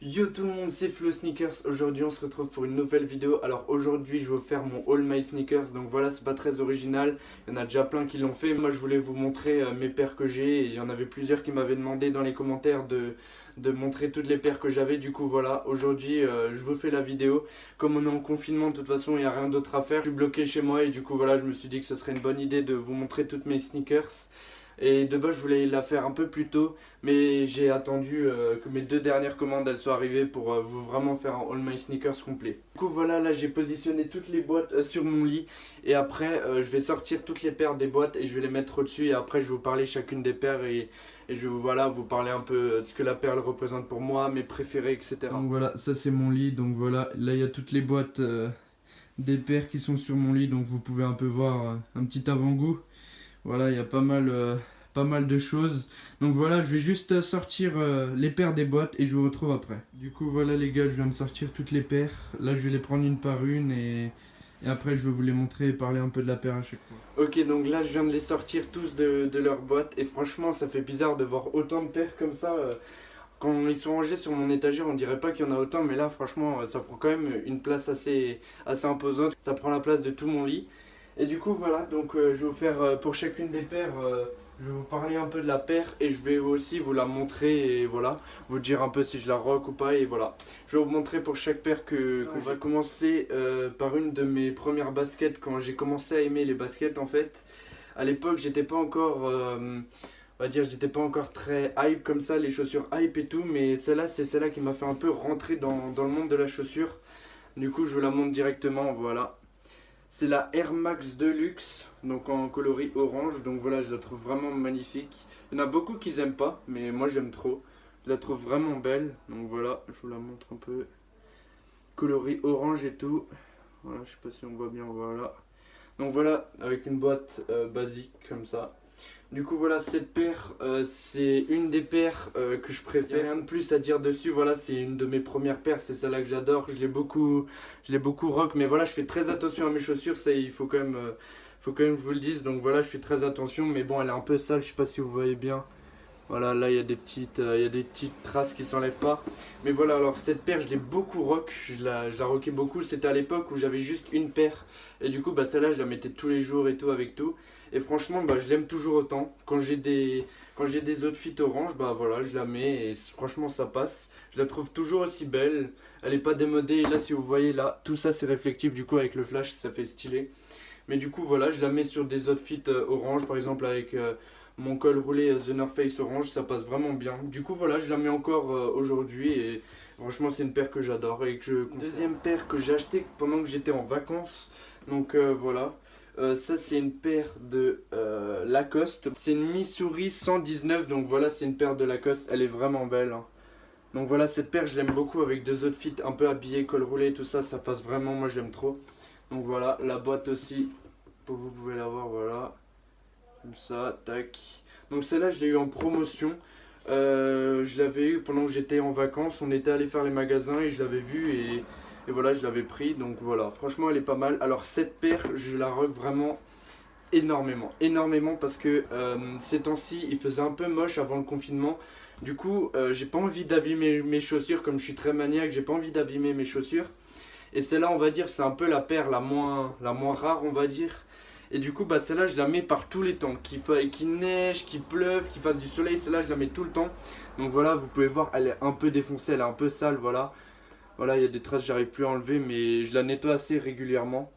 Yo tout le monde, c'est Flo Sneakers. Aujourd'hui on se retrouve pour une nouvelle vidéo. Alors aujourd'hui je vais vous faire mon All My Sneakers. Donc voilà, c'est pas très original, il y en a déjà plein qui l'ont fait. Moi je voulais vous montrer mes paires que j'ai. Et il y en avait plusieurs qui m'avaient demandé dans les commentaires de montrer toutes les paires que j'avais. Du coup voilà, aujourd'hui je vous fais la vidéo. Comme on est en confinement de toute façon, il n'y a rien d'autre à faire. Je suis bloqué chez moi et du coup voilà, je me suis dit que ce serait une bonne idée de vous montrer toutes mes sneakers. Et de base je voulais la faire un peu plus tôt, mais j'ai attendu que mes deux dernières commandes elles soient arrivées pour vous vraiment faire un All My Sneakers complet. Du coup voilà, là j'ai positionné toutes les boîtes sur mon lit. Et après je vais sortir toutes les paires des boîtes et je vais les mettre au-dessus. Et après je vais vous parler chacune des paires et je vais voilà, vous parler un peu de ce que la paire elle représente pour moi, mes préférés, etc. Donc voilà, ça c'est mon lit. Donc voilà, là il y a toutes les boîtes des paires qui sont sur mon lit. Donc vous pouvez un peu voir un petit avant-goût. Voilà, il y a pas mal de choses. Donc voilà, je vais juste sortir les paires des boîtes et je vous retrouve après. Du coup, voilà les gars, je viens de sortir toutes les paires. Là, je vais les prendre une par une et après, je vais vous les montrer et parler un peu de la paire à chaque fois. Ok, donc là, je viens de les sortir tous de leur boîte. Et franchement, ça fait bizarre de voir autant de paires comme ça. Quand ils sont rangés sur mon étagère, on dirait pas qu'il y en a autant. Mais là, franchement, ça prend quand même une place assez imposante. Ça prend la place de tout mon lit. Et du coup voilà, donc je vais vous faire pour chacune des paires, je vais vous parler un peu de la paire et je vais aussi vous la montrer et voilà, vous dire un peu si je la rock ou pas et voilà. Je vais vous montrer pour chaque paire qu'on va commencer par une de mes premières baskets quand j'ai commencé à aimer les baskets en fait. À l'époque j'étais pas encore, on va dire j'étais pas encore très hype comme ça, les chaussures hype et tout, mais celle-là c'est celle-là qui m'a fait un peu rentrer dans le monde de la chaussure. Du coup je vous la montre directement, voilà. C'est la Air Max Deluxe, donc en coloris orange. Donc voilà, je la trouve vraiment magnifique. Il y en a beaucoup qui n'aiment pas, mais moi j'aime trop. Je la trouve vraiment belle. Donc voilà, je vous la montre un peu. Coloris orange et tout. Voilà, je sais pas si on voit bien, voilà. Donc voilà, avec une boîte basique comme ça. Du coup voilà, cette paire, c'est une des paires que je préfère. Rien de plus à dire dessus, voilà, c'est une de mes premières paires, c'est celle-là que j'adore. Je l'ai beaucoup rock, mais voilà, je fais très attention à mes chaussures, ça il faut quand même que je vous le dise. Donc voilà, je fais très attention, mais bon, elle est un peu sale, je sais pas si vous voyez bien. Voilà, là il y a il y a des petites traces qui s'enlèvent pas. Mais voilà, alors cette paire, je l'ai beaucoup rock, je la rockais beaucoup. C'était à l'époque où j'avais juste une paire. Et du coup, bah celle-là, je la mettais tous les jours et tout avec tout. Et franchement, bah je l'aime toujours autant. Quand j'ai des outfits orange, bah voilà, je la mets et franchement ça passe. Je la trouve toujours aussi belle. Elle est pas démodée. Et là, si vous voyez là, tout ça c'est réflectif. Du coup, avec le flash, ça fait stylé. Mais du coup, voilà, je la mets sur des outfits orange, par exemple avec mon col roulé The North Face orange, ça passe vraiment bien. Du coup, voilà, je la mets encore aujourd'hui et franchement, c'est une paire que j'adore et que je conserve. Deuxième paire que j'ai acheté pendant que j'étais en vacances. Donc voilà. Ça c'est une paire de Lacoste. C'est une Missouri 119. Donc voilà, c'est une paire de Lacoste. Elle est vraiment belle, hein. Donc voilà, cette paire je l'aime beaucoup avec deux outfits un peu habillés, col roulé, tout ça, ça passe vraiment, moi j'aime trop. Donc voilà, la boîte aussi, vous pouvez la voir, voilà, comme ça, tac. Donc celle-là je l'ai eu en promotion. Je l'avais eu pendant que j'étais en vacances, on était allé faire les magasins et je l'avais vue et voilà, je l'avais pris. Donc voilà, franchement elle est pas mal. Alors cette paire, je la rock vraiment énormément parce que ces temps-ci il faisait un peu moche avant le confinement. Du coup j'ai pas envie d'abîmer mes chaussures, comme je suis très maniaque, j'ai pas envie d'abîmer mes chaussures. Et celle-là, on va dire, c'est un peu la paire la moins rare, on va dire. Et du coup, bah, celle-là, je la mets par tous les temps. Qu'il neige, qu'il pleuve, qu'il fasse du soleil, celle-là, je la mets tout le temps. Donc voilà, vous pouvez voir, elle est un peu défoncée, elle est un peu sale, voilà. Voilà, il y a des traces, j'arrive plus à enlever, mais je la nettoie assez régulièrement.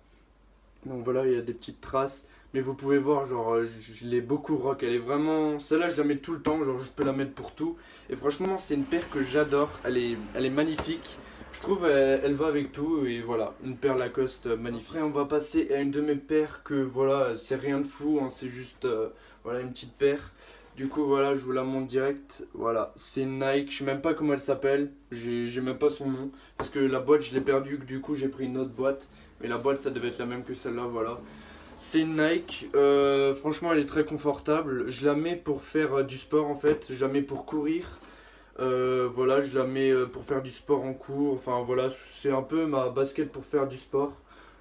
Donc voilà, il y a des petites traces. Mais vous pouvez voir, genre, je l'ai beaucoup rock. Elle est vraiment. Celle-là, je la mets tout le temps, genre, je peux la mettre pour tout. Et franchement, c'est une paire que j'adore. Elle est magnifique. Je trouve elle va avec tout. Et voilà, une paire Lacoste magnifique. Après, on va passer à une de mes paires que voilà, c'est rien de fou, hein, c'est juste voilà, une petite paire. Du coup, voilà, je vous la montre direct. Voilà, c'est une Nike. Je sais même pas comment elle s'appelle. J'ai même pas son nom. Parce que la boîte, je l'ai perdue. Du coup, j'ai pris une autre boîte. Mais la boîte, ça devait être la même que celle-là, voilà. C'est une Nike, franchement elle est très confortable. Je la mets pour faire du sport en fait, je la mets pour courir. Voilà, je la mets pour faire du sport en cours. Enfin voilà, c'est un peu ma basket pour faire du sport.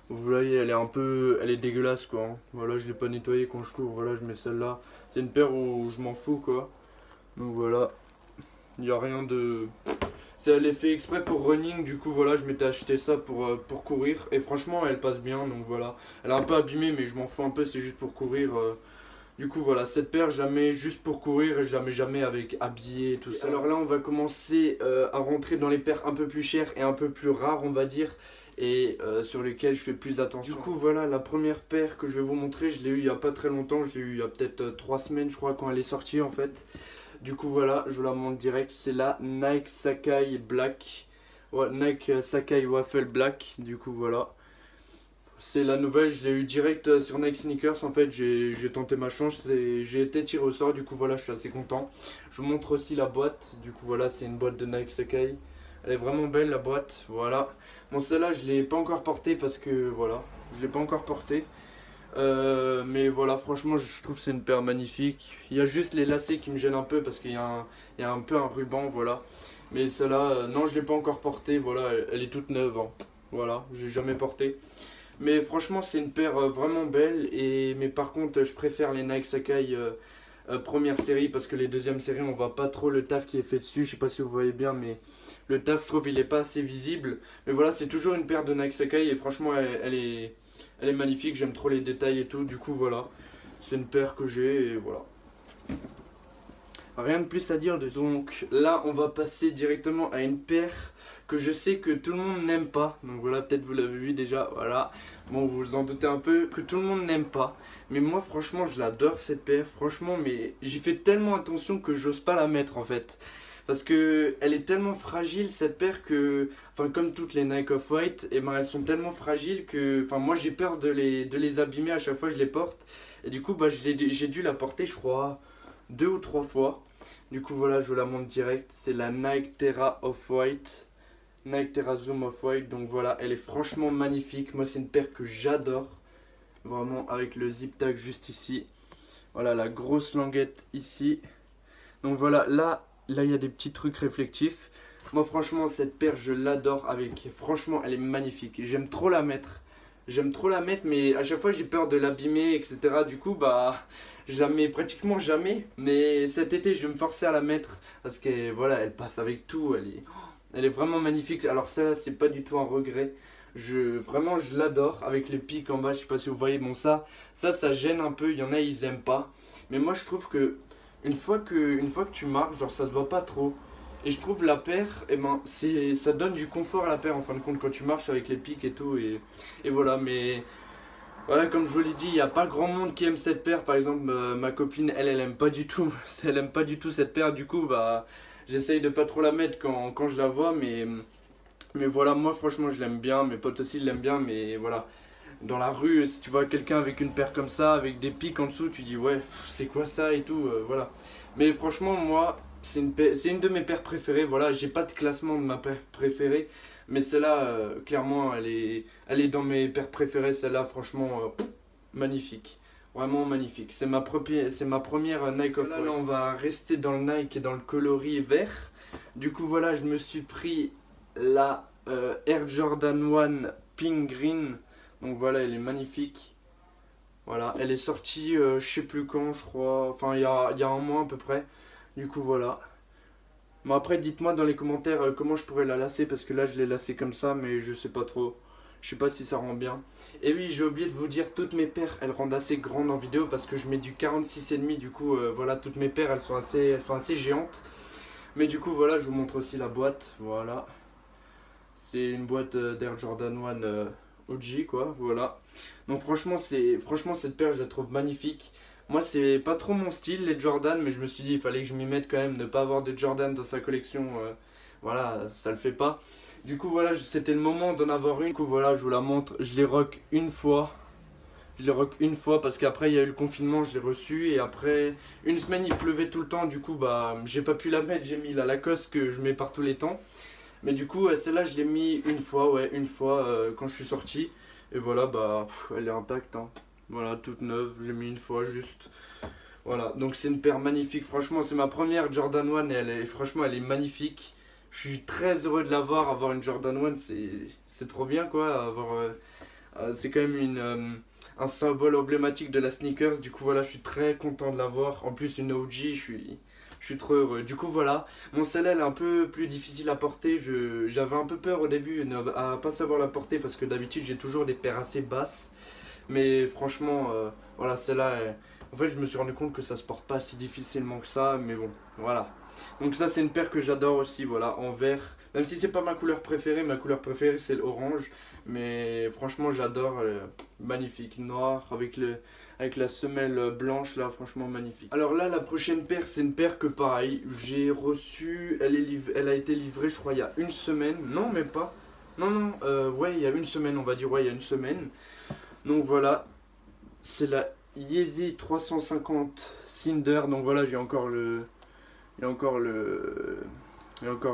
Vous voyez, elle est un peu, elle est dégueulasse quoi, hein. Voilà, je l'ai pas nettoyée quand je cours. Voilà, je mets celle-là. C'est une paire où je m'en fous quoi. Donc voilà, il n'y a rien de... Elle est fait exprès pour running, du coup voilà, je m'étais acheté ça pour courir. Et franchement, elle passe bien, donc voilà. Elle est un peu abîmée, mais je m'en fous un peu, c'est juste pour courir. Du coup voilà, cette paire, je la mets juste pour courir et je la mets jamais avec habillé et tout ça. Alors là, on va commencer à rentrer dans les paires un peu plus chères et un peu plus rares, on va dire. Et sur lesquelles je fais plus attention. Du coup voilà, la première paire que je vais vous montrer, je l'ai eu il y a pas très longtemps. Je l'ai eu il y a peut-être 3 semaines, je crois, quand elle est sortie en fait. Du coup voilà, je vous la montre direct, c'est la Nike Sacai Black. Ouais, Nike Sacai Waffle Black, du coup voilà. C'est la nouvelle, je l'ai eu direct sur Nike Sneakers. En fait, j'ai tenté ma chance, j'ai été tiré au sort, du coup voilà, je suis assez content. Je vous montre aussi la boîte, du coup voilà, c'est une boîte de Nike Sacai. Elle est vraiment belle la boîte, voilà. Bon, celle-là, je l'ai pas encore portée parce que voilà, je l'ai pas encore portée. Mais voilà, franchement, je trouve que c'est une paire magnifique. Il y a juste les lacets qui me gênent un peu parce il y a un peu un ruban, voilà. Mais celle-là, non, je l'ai pas encore portée, voilà, elle est toute neuve, hein. Voilà, j'ai jamais porté. Mais franchement, c'est une paire vraiment belle. Mais par contre, je préfère les Nike Sacai première série parce que les deuxièmes séries, on voit pas trop le taf qui est fait dessus. Je sais pas si vous voyez bien, mais le taf, je trouve, il est pas assez visible. Mais voilà, c'est toujours une paire de Nike Sacai et franchement, elle est magnifique. J'aime trop les détails et tout. Du coup, voilà, c'est une paire que j'ai et voilà. Rien de plus à dire dessus. Donc là, on va passer directement à une paire que je sais que tout le monde n'aime pas. Donc voilà, peut-être vous l'avez vu déjà, voilà. Bon, vous vous en doutez un peu, que tout le monde n'aime pas. Mais moi, franchement, je l'adore cette paire. Franchement, mais j'y fais tellement attention que j'ose pas la mettre en fait. Parce que elle est tellement fragile cette paire que, enfin comme toutes les Nike Off-White, et ben elles sont tellement fragiles que, enfin moi j'ai peur de les abîmer à chaque fois que je les porte. Et du coup bah j'ai dû la porter je crois 2 ou 3 fois. Du coup voilà, je vous la montre direct, c'est la Nike Terra Off-White. Nike Terra Zoom Off-White, donc voilà, elle est franchement magnifique. Moi c'est une paire que j'adore. Vraiment avec le zip tag juste ici. Voilà la grosse languette ici. Donc voilà, là il y a des petits trucs réflectifs. Moi franchement cette paire je l'adore avec, franchement elle est magnifique. J'aime trop la mettre. J'aime trop la mettre mais à chaque fois j'ai peur de l'abîmer etc. Du coup bah je la mets pratiquement jamais. Mais cet été je vais me forcer à la mettre parce que voilà elle passe avec tout. Elle est vraiment magnifique. Alors celle-là c'est pas du tout un regret. Vraiment je l'adore avec les pics en bas. Je sais pas si vous voyez. Bon ça gêne un peu. Il y en a ils aiment pas. Mais moi je trouve que une fois que tu marches, genre ça se voit pas trop. Et je trouve la paire, eh ben, ça donne du confort à la paire en fin de compte quand tu marches avec les pics et tout. Et voilà, mais voilà, comme je vous l'ai dit, il n'y a pas grand monde qui aime cette paire. Par exemple, ma copine, elle aime pas du tout. Elle aime pas du tout cette paire. Du coup, bah, j'essaye de pas trop la mettre quand je la vois. Mais voilà, moi franchement, je l'aime bien. Mes potes aussi l'aiment bien. Mais voilà, dans la rue, si tu vois quelqu'un avec une paire comme ça, avec des pics en dessous, tu dis ouais, c'est quoi ça et tout, voilà. Mais franchement, moi, c'est une de mes paires préférées, voilà, j'ai pas de classement de ma paire préférée, mais celle-là, clairement, elle est dans mes paires préférées, celle-là, franchement, magnifique. Vraiment magnifique. C'est ma première Nike Off. Là, on va rester dans le Nike et dans le coloris vert. Du coup, voilà, je me suis pris la Air Jordan 1 Pink Green. Donc voilà, elle est magnifique. Voilà, elle est sortie, je sais plus quand, je crois. Enfin, il y a un mois à peu près. Du coup, voilà. Bon, après, dites-moi dans les commentaires comment je pourrais la lacer. Parce que là, je l'ai lacée comme ça, mais je sais pas trop. Je sais pas si ça rend bien. Et oui, j'ai oublié de vous dire, toutes mes paires, elles rendent assez grandes en vidéo. Parce que je mets du 46,5. Du coup, voilà, toutes mes paires, elles sont assez géantes. Mais du coup, voilà, je vous montre aussi la boîte. Voilà. C'est une boîte d'Air Jordan 1 OG quoi, voilà. Donc franchement cette paire je la trouve magnifique. Moi c'est pas trop mon style les Jordan, mais je me suis dit il fallait que je m'y mette quand même, ne pas avoir de Jordan dans sa collection, voilà, ça le fait pas. Du coup voilà, c'était le moment d'en avoir une. Du coup voilà, je vous la montre, je les rock une fois. Je les rock une fois parce qu'après il y a eu le confinement, je l'ai reçu et après une semaine il pleuvait tout le temps, du coup bah j'ai pas pu la mettre, j'ai mis la Lacoste que je mets par tous les temps. Mais du coup, celle-là, je l'ai mis une fois, ouais, une fois quand je suis sorti. Et voilà, bah, elle est intacte, hein. Voilà, toute neuve, j'ai mis une fois juste. Voilà, donc c'est une paire magnifique. Franchement, c'est ma première Jordan 1 et franchement, elle est magnifique. Je suis très heureux de l'avoir. Avoir une Jordan 1, c'est trop bien, quoi. C'est quand même un symbole emblématique de la sneakers. Du coup, voilà, je suis très content de l'avoir. En plus, une OG, Je suis trop heureux. Du coup voilà, mon celle-là elle est un peu plus difficile à porter. J'avais un peu peur au début à pas savoir la porter parce que d'habitude j'ai toujours des paires assez basses. Mais franchement, voilà, celle-là, en fait je me suis rendu compte que ça se porte pas si difficilement que ça. Mais bon, voilà. Donc ça c'est une paire que j'adore aussi, voilà, en vert. Même si c'est pas ma couleur préférée c'est l'orange. Mais franchement j'adore, magnifique, noir avec la semelle blanche là, franchement magnifique. Alors là la prochaine paire c'est une paire que pareil, j'ai reçu, elle a été livrée je crois il y a une semaine, non même pas, non, ouais il y a une semaine on va dire, ouais il y a une semaine. Donc voilà, c'est la Yeezy 350 Cinder, donc voilà j'ai encore il y a encore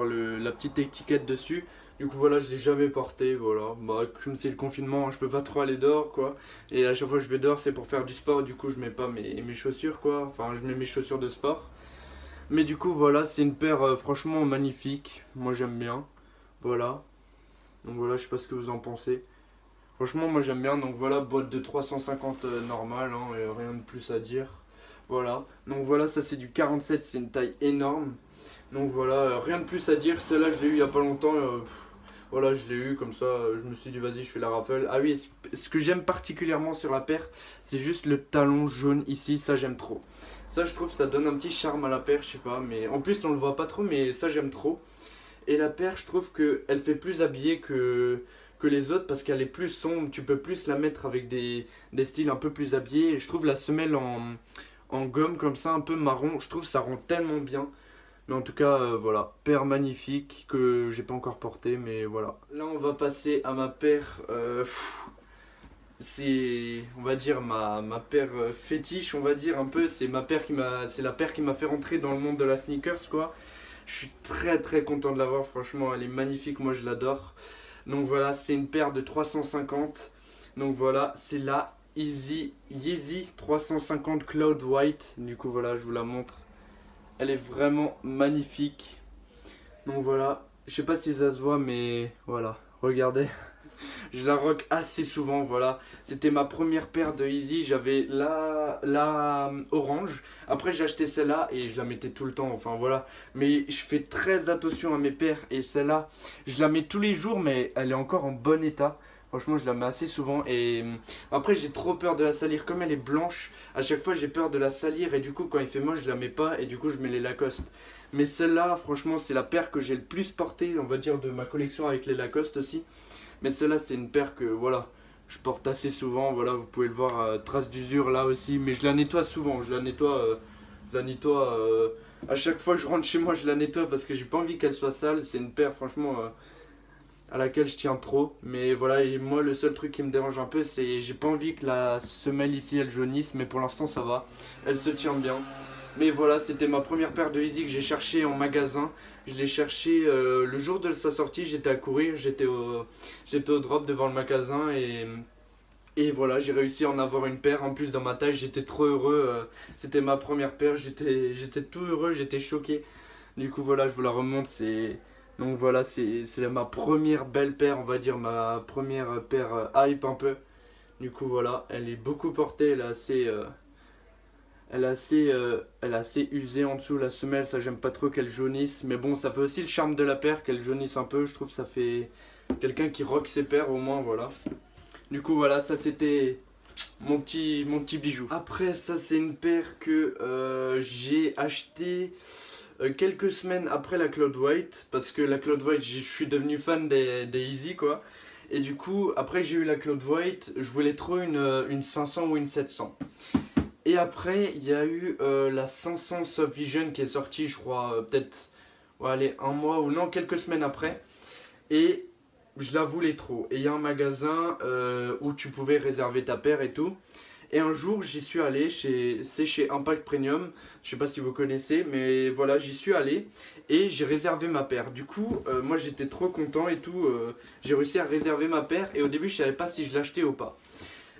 la petite étiquette dessus. Du coup voilà, je l'ai jamais porté, voilà. Bah comme c'est le confinement, je peux pas trop aller dehors quoi. Et à chaque fois que je vais dehors, c'est pour faire du sport, du coup je mets pas mes chaussures quoi. Enfin, je mets mes chaussures de sport. Mais du coup voilà, c'est une paire franchement magnifique. Moi j'aime bien. Voilà. Donc voilà, je sais pas ce que vous en pensez. Franchement, moi j'aime bien. Donc voilà, boîte de 350 normale, hein, et rien de plus à dire. Voilà. Donc voilà, ça c'est du 47, c'est une taille énorme. Donc voilà, rien de plus à dire. Celle-là, je l'ai eu il y a pas longtemps. Voilà, je l'ai eu comme ça. Je me suis dit, vas-y, je fais la raffle. Ah oui, ce que j'aime particulièrement sur la paire, c'est juste le talon jaune ici. Ça, j'aime trop. Ça, je trouve, ça donne un petit charme à la paire. Je sais pas, mais en plus, on le voit pas trop, mais ça, j'aime trop. Et la paire, je trouve qu'elle fait plus habillée que les autres parce qu'elle est plus sombre. Tu peux plus la mettre avec des styles un peu plus habillés. Et je trouve la semelle en gomme comme ça, un peu marron. Je trouve ça rend tellement bien. Mais en tout cas, voilà, paire magnifique que j'ai pas encore portée, mais voilà. Là, on va passer à ma paire. C'est, on va dire, ma paire fétiche, on va dire un peu. C'est la paire qui m'a fait rentrer dans le monde de la sneakers, quoi. Je suis très très content de l'avoir, franchement, elle est magnifique, moi je l'adore. Donc voilà, c'est une paire de 350. Donc voilà, c'est la Yeezy 350 Cloud White. Du coup, voilà, je vous la montre. Elle est vraiment magnifique. Donc voilà, je sais pas si ça se voit, mais voilà, regardez. Je la rock assez souvent, voilà. C'était ma première paire de Yeezy. J'avais la orange. Après, j'ai acheté celle-là et je la mettais tout le temps. Enfin, voilà. Mais je fais très attention à mes paires. Et celle-là, je la mets tous les jours, mais elle est encore en bon état. Franchement, je la mets assez souvent. Et après, j'ai trop peur de la salir. Comme elle est blanche, à chaque fois, j'ai peur de la salir. Et du coup, quand il fait moche, je la mets pas. Et du coup, je mets les Lacoste. Mais celle-là, franchement, c'est la paire que j'ai le plus portée, on va dire, de ma collection avec les Lacoste aussi. Mais celle-là, c'est une paire que voilà, je porte assez souvent. Voilà, vous pouvez le voir, trace d'usure là aussi. Mais je la nettoie souvent. Je la nettoie à chaque fois que je rentre chez moi, je la nettoie parce que j'ai pas envie qu'elle soit sale. C'est une paire, franchement, à laquelle je tiens trop. Mais voilà, et moi, le seul truc qui me dérange un peu, c'est j'ai pas envie que la semelle ici elle jaunisse. Mais pour l'instant, ça va. Elle se tient bien. Mais voilà, c'était ma première paire de Yeezy que j'ai cherché en magasin. Je l'ai cherché le jour de sa sortie, j'étais à courir, j'étais au drop devant le magasin et voilà, j'ai réussi à en avoir une paire. En plus dans ma taille, j'étais trop heureux. C'était ma première paire, j'étais tout heureux, j'étais choqué. Du coup voilà, je vous la remonte. Donc voilà, c'est ma première belle paire, on va dire ma première paire hype un peu. Du coup voilà, elle est beaucoup portée, elle est assez usée en dessous, la semelle, ça j'aime pas trop qu'elle jaunisse. Mais bon, ça fait aussi le charme de la paire, qu'elle jaunisse un peu. Je trouve que ça fait quelqu'un qui rock ses paires au moins, voilà. Du coup, voilà, ça c'était mon petit bijou. Après, ça c'est une paire que j'ai acheté quelques semaines après la Cloud White. Parce que la Cloud White, je suis devenu fan des Yeezy, quoi. Et du coup, après que j'ai eu la Cloud White, je voulais trop une 500 ou une 700. Et après, il y a eu la 500 Soft Vision qui est sortie, je crois, peut-être, ouais, allez, un mois ou non, quelques semaines après. Et je la voulais trop. Et il y a un magasin où tu pouvais réserver ta paire et tout. Et un jour, j'y suis allé, c'est chez Impact Premium. Je sais pas si vous connaissez, mais voilà, j'y suis allé et j'ai réservé ma paire. Du coup, moi j'étais trop content et tout. J'ai réussi à réserver ma paire et au début, je savais pas si je l'achetais ou pas.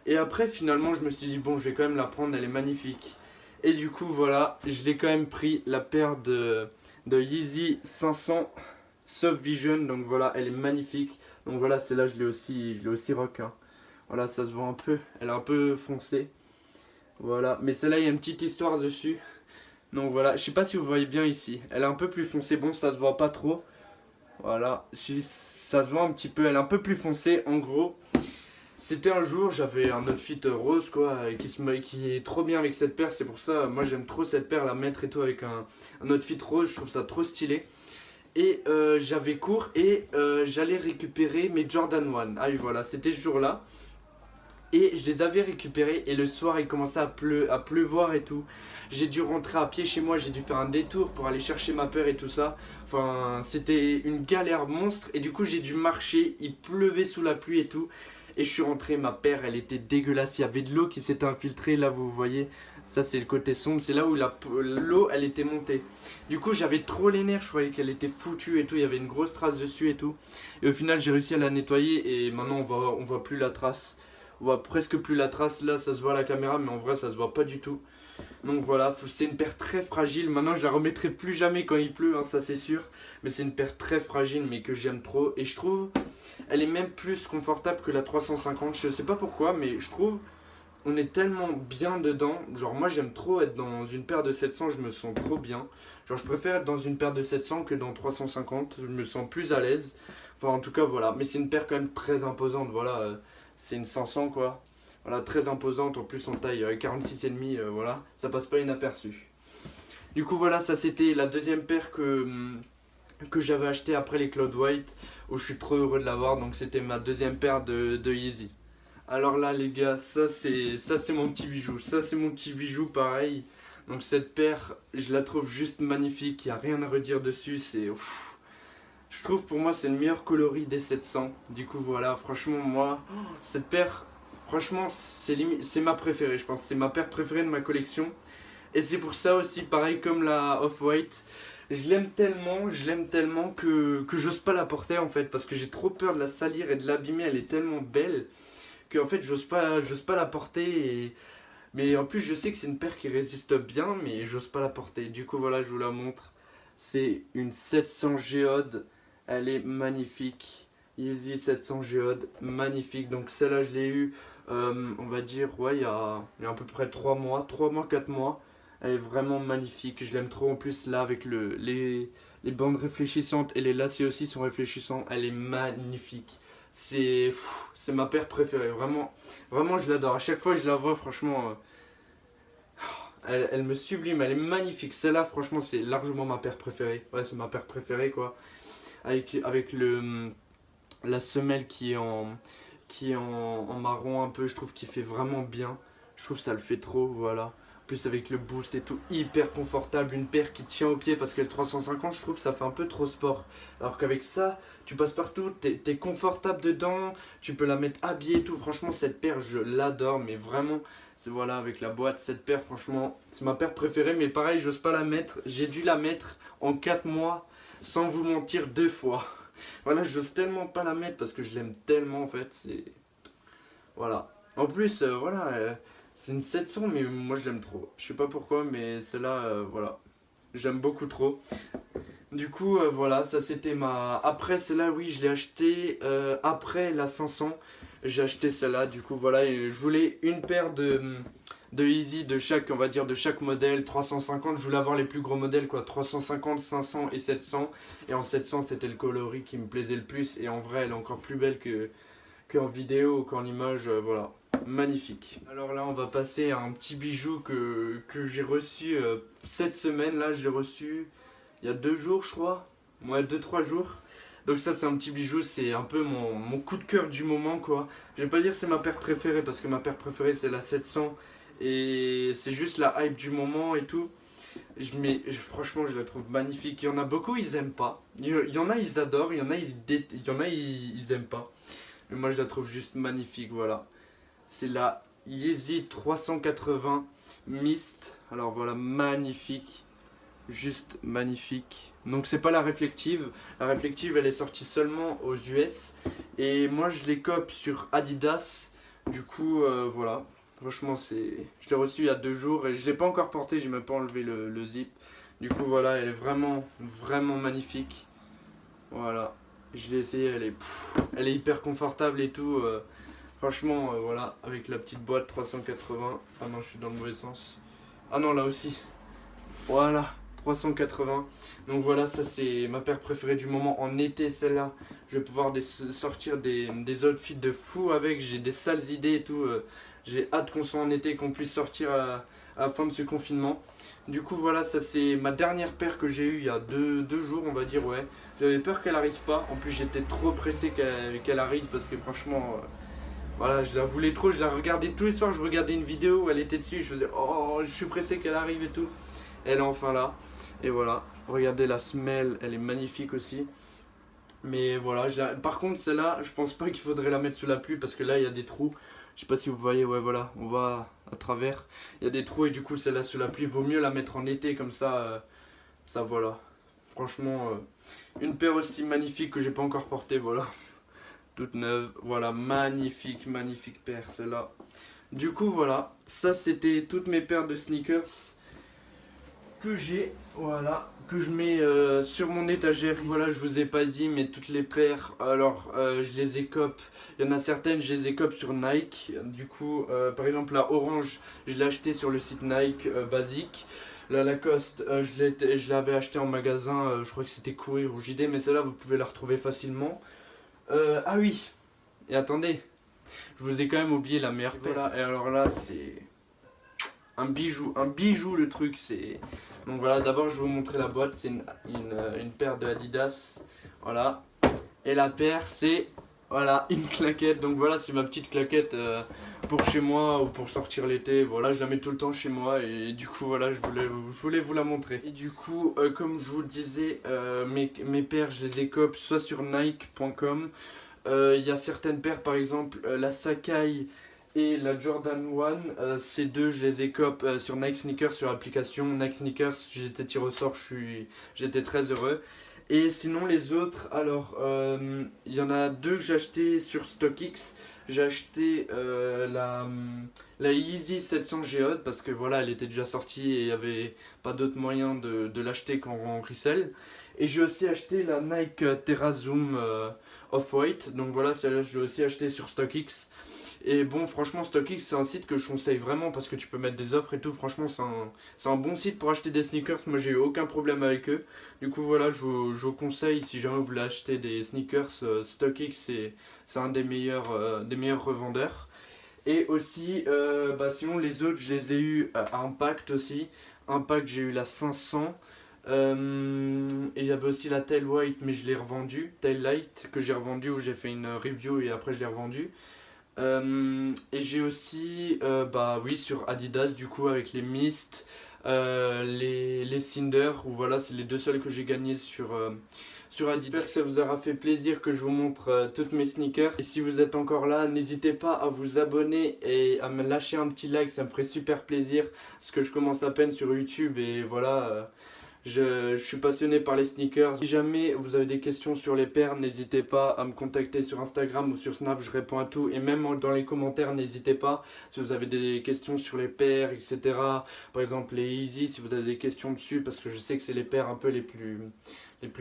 Et après, finalement, je me suis dit, bon, je vais quand même la prendre, elle est magnifique. Et du coup, voilà, je l'ai quand même pris, la paire de Yeezy 500 Soft Vision. Donc voilà, elle est magnifique. Donc voilà, celle-là, je l'ai aussi rock. Hein. Voilà, ça se voit un peu, elle est un peu foncée. Voilà, mais celle-là, il y a une petite histoire dessus. Donc voilà, je sais pas si vous voyez bien ici. Elle est un peu plus foncée, bon ça se voit pas trop. Voilà, si ça se voit un petit peu, elle est un peu plus foncée en gros. C'était un jour, j'avais un outfit rose quoi, qui est trop bien avec cette paire, c'est pour ça, moi j'aime trop cette paire, la mettre et tout avec un outfit rose, je trouve ça trop stylé. Et j'avais cours et j'allais récupérer mes Jordan 1. Ah oui voilà, c'était ce jour-là. Et je les avais récupérés et le soir il commençait à pleuvoir et tout. J'ai dû rentrer à pied chez moi, j'ai dû faire un détour pour aller chercher ma paire et tout ça. Enfin c'était une galère monstre et du coup j'ai dû marcher, il pleuvait sous la pluie et tout. Et je suis rentré, ma paire elle était dégueulasse, il y avait de l'eau qui s'était infiltrée, là vous voyez. Ça c'est le côté sombre, c'est là où l'eau elle était montée. Du coup j'avais trop les nerfs, je croyais qu'elle était foutue et tout, il y avait une grosse trace dessus et tout. Et au final j'ai réussi à la nettoyer et maintenant on voit plus la trace. On voit presque plus la trace, là ça se voit à la caméra mais en vrai ça se voit pas du tout. Donc voilà, c'est une paire très fragile, maintenant je la remettrai plus jamais quand il pleut, hein, ça c'est sûr. Mais c'est une paire très fragile mais que j'aime trop et je trouve elle est même plus confortable que la 350, je sais pas pourquoi mais je trouve on est tellement bien dedans. Genre moi j'aime trop être dans une paire de 700, je me sens trop bien. Genre je préfère être dans une paire de 700 que dans 350, je me sens plus à l'aise. Enfin en tout cas voilà, mais c'est une paire quand même très imposante, voilà. C'est une 500 quoi. Voilà, très imposante, en plus en taille 46,5, voilà. Ça passe pas inaperçu. Du coup voilà, ça c'était la deuxième paire que j'avais acheté après les Cloud White, où je suis trop heureux de l'avoir, donc c'était ma deuxième paire de Yeezy. Alors là les gars, ça c'est mon petit bijou, ça c'est mon petit bijou pareil. Donc cette paire, je la trouve juste magnifique, il n'y a rien à redire dessus, c'est ouf. Je trouve pour moi c'est le meilleur coloris des 700. Du coup voilà, franchement moi, cette paire, franchement c'est ma préférée je pense, c'est ma paire préférée de ma collection. Et c'est pour ça aussi, pareil comme la Off-White, je l'aime tellement que j'ose pas la porter en fait, parce que j'ai trop peur de la salir et de l'abîmer, elle est tellement belle que en fait j'ose pas la porter. Mais en plus je sais que c'est une paire qui résiste bien, mais j'ose pas la porter. Du coup voilà, je vous la montre. C'est une 700 Géode, elle est magnifique. Yeezy 700 Géode, magnifique. Donc celle-là je l'ai eu, on va dire, ouais, il y a à peu près 3 mois, 4 mois. Elle est vraiment magnifique, je l'aime trop en plus là avec les bandes réfléchissantes et les lacets aussi sont réfléchissants, elle est magnifique. C'est ma paire préférée, vraiment, vraiment je l'adore. À chaque fois que je la vois, franchement, elle me sublime, elle est magnifique. Celle-là, franchement, c'est largement ma paire préférée. Ouais, c'est ma paire préférée quoi. Avec la semelle qui est en marron un peu, je trouve qu'il fait vraiment bien. Je trouve que ça le fait trop, voilà. Plus avec le boost et tout, hyper confortable, une paire qui tient au pied parce qu'elle 350, je trouve que ça fait un peu trop sport. Alors qu'avec ça, tu passes partout, t'es confortable dedans, tu peux la mettre habillée et tout. Franchement, cette paire, je l'adore, mais vraiment, c'est voilà, avec la boîte, cette paire, franchement, c'est ma paire préférée. Mais pareil, j'ose pas la mettre, j'ai dû la mettre en 4 mois, sans vous mentir, 2 fois. Voilà, j'ose tellement pas la mettre parce que je l'aime tellement en fait, c'est... Voilà. En plus, voilà... c'est une 700 mais moi je l'aime trop. Je sais pas pourquoi mais celle-là, voilà. J'aime beaucoup trop. Du coup, voilà, ça c'était ma... Après celle-là, oui, je l'ai acheté après la 500. J'ai acheté celle-là, du coup, voilà. Et je voulais une paire de Yeezy de chaque, on va dire, de chaque modèle. 350, je voulais avoir les plus gros modèles, quoi. 350, 500 et 700. Et en 700, c'était le coloris qui me plaisait le plus. Et en vrai, elle est encore plus belle qu'en vidéo ou qu'en image, voilà. Magnifique. Alors là on va passer à un petit bijou que j'ai reçu cette semaine. Là je l'ai reçu il y a 2 jours je crois. Ouais, 2-3 jours. Donc ça c'est un petit bijou, c'est un peu mon coup de cœur du moment quoi. Je vais pas dire que c'est ma paire préférée parce que ma paire préférée c'est la 700. Et c'est juste la hype du moment et tout. Mais franchement je la trouve magnifique. Il y en a beaucoup ils aiment pas. Il y en a ils adorent, il y en a ils aiment pas. Mais moi je la trouve juste magnifique, voilà. C'est la Yeezy 380 Mist. Alors voilà, magnifique. Juste magnifique. Donc c'est pas la réflective. La réflective elle est sortie seulement aux US. Et moi je les cope sur Adidas. Du coup voilà. Franchement c'est... Je l'ai reçu il y a 2 jours et je l'ai pas encore porté. J'ai même pas enlevé le zip. Du coup voilà, elle est vraiment magnifique. Voilà. Je l'ai essayé, elle est hyper confortable et tout. Franchement, voilà, avec la petite boîte 380. Ah non, je suis dans le mauvais sens. Ah non, là aussi. Voilà, 380. Donc voilà, ça c'est ma paire préférée du moment en été, celle-là. Je vais pouvoir sortir des outfits de fou avec, j'ai des sales idées et tout. J'ai hâte qu'on soit en été, qu'on puisse sortir à la fin de ce confinement. Du coup voilà, ça c'est ma dernière paire que j'ai eue il y a deux jours, on va dire, ouais. J'avais peur qu'elle arrive pas, en plus j'étais trop pressé qu'elle arrive parce que franchement... voilà, je la voulais trop, je la regardais tous les soirs, je regardais une vidéo où elle était dessus, je faisais oh, je suis pressé qu'elle arrive et tout. Elle est enfin là, et voilà, regardez la semelle, elle est magnifique aussi. Mais voilà, par contre celle-là, je pense pas qu'il faudrait la mettre sous la pluie parce que là il y a des trous. Je sais pas si vous voyez, ouais voilà, on voit à travers. Il y a des trous et du coup celle-là sous la pluie, vaut mieux la mettre en été comme ça, ça voilà. Franchement, une paire aussi magnifique que j'ai pas encore portée, voilà. Toute neuve, voilà, magnifique, magnifique paire celle-là. Du coup voilà, ça c'était toutes mes paires de sneakers que j'ai, voilà, que je mets sur mon étagère. Voilà, je vous ai pas dit, mais toutes les paires, alors je les écope. Il y en a certaines, je les écope sur Nike. Du coup, par exemple la orange, je l'ai acheté sur le site Nike basique. La Lacoste, je l'avais acheté en magasin, je crois que c'était Courir ou JD, mais celle-là vous pouvez la retrouver facilement. Ah oui, et attendez, je vous ai quand même oublié la meilleure paire. Voilà, et alors là c'est un bijou le truc. C'est donc voilà, d'abord je vais vous montrer la boîte, c'est une paire de Adidas, voilà. Et la paire c'est voilà une claquette, donc voilà c'est ma petite claquette pour chez moi ou pour sortir l'été. Voilà, je la mets tout le temps chez moi et du coup voilà, je voulais vous la montrer. Et du coup comme je vous le disais, mes paires je les écope soit sur Nike.com. Il y a certaines paires, par exemple la Sacai et la Jordan 1, ces deux je les écope sur Nike Sneakers, sur l'application Nike Sneakers. J'étais tiré au sort, j'étais très heureux. Et sinon les autres, alors il y en a deux que j'ai acheté sur StockX. J'ai acheté la Yeezy 700 Geode parce que voilà, elle était déjà sortie et il n'y avait pas d'autre moyen de l'acheter qu'en resell. Et j'ai aussi acheté la Nike Terra Zoom Off-White, donc voilà, celle-là je l'ai aussi acheté sur StockX. Et bon, franchement, StockX c'est un site que je conseille vraiment parce que tu peux mettre des offres et tout. Franchement, c'est un bon site pour acheter des sneakers. Moi, j'ai eu aucun problème avec eux. Du coup, voilà, je vous conseille si jamais vous voulez acheter des sneakers. StockX c'est un des meilleurs revendeurs. Et aussi, sinon, les autres, je les ai eu à Impact aussi. Impact, j'ai eu la 500. Et il y avait aussi la Tail White, mais je l'ai revendue. Tail Light, que j'ai revendu, où j'ai fait une review et après je l'ai revendue. Et j'ai aussi oui, sur Adidas du coup avec les Mist, les Cinder, où voilà c'est les deux seuls que j'ai gagnés sur Adidas. J'espère que ça vous aura fait plaisir que je vous montre toutes mes sneakers. Et si vous êtes encore là, n'hésitez pas à vous abonner et à me lâcher un petit like, ça me ferait super plaisir parce que je commence à peine sur YouTube et voilà. Je suis passionné par les sneakers. Si jamais vous avez des questions sur les paires, n'hésitez pas à me contacter sur Instagram ou sur Snap, je réponds à tout. Et même dans les commentaires, n'hésitez pas si vous avez des questions sur les paires, etc. Par exemple les Yeezy, si vous avez des questions dessus, parce que je sais que c'est les paires un peu les plus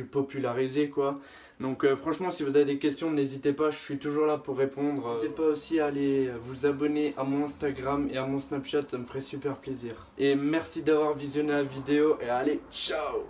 popularisées quoi. Donc franchement, si vous avez des questions, n'hésitez pas, je suis toujours là pour répondre. N'hésitez pas aussi à aller vous abonner à mon Instagram et à mon Snapchat, ça me ferait super plaisir. Et merci d'avoir visionné la vidéo et allez, ciao!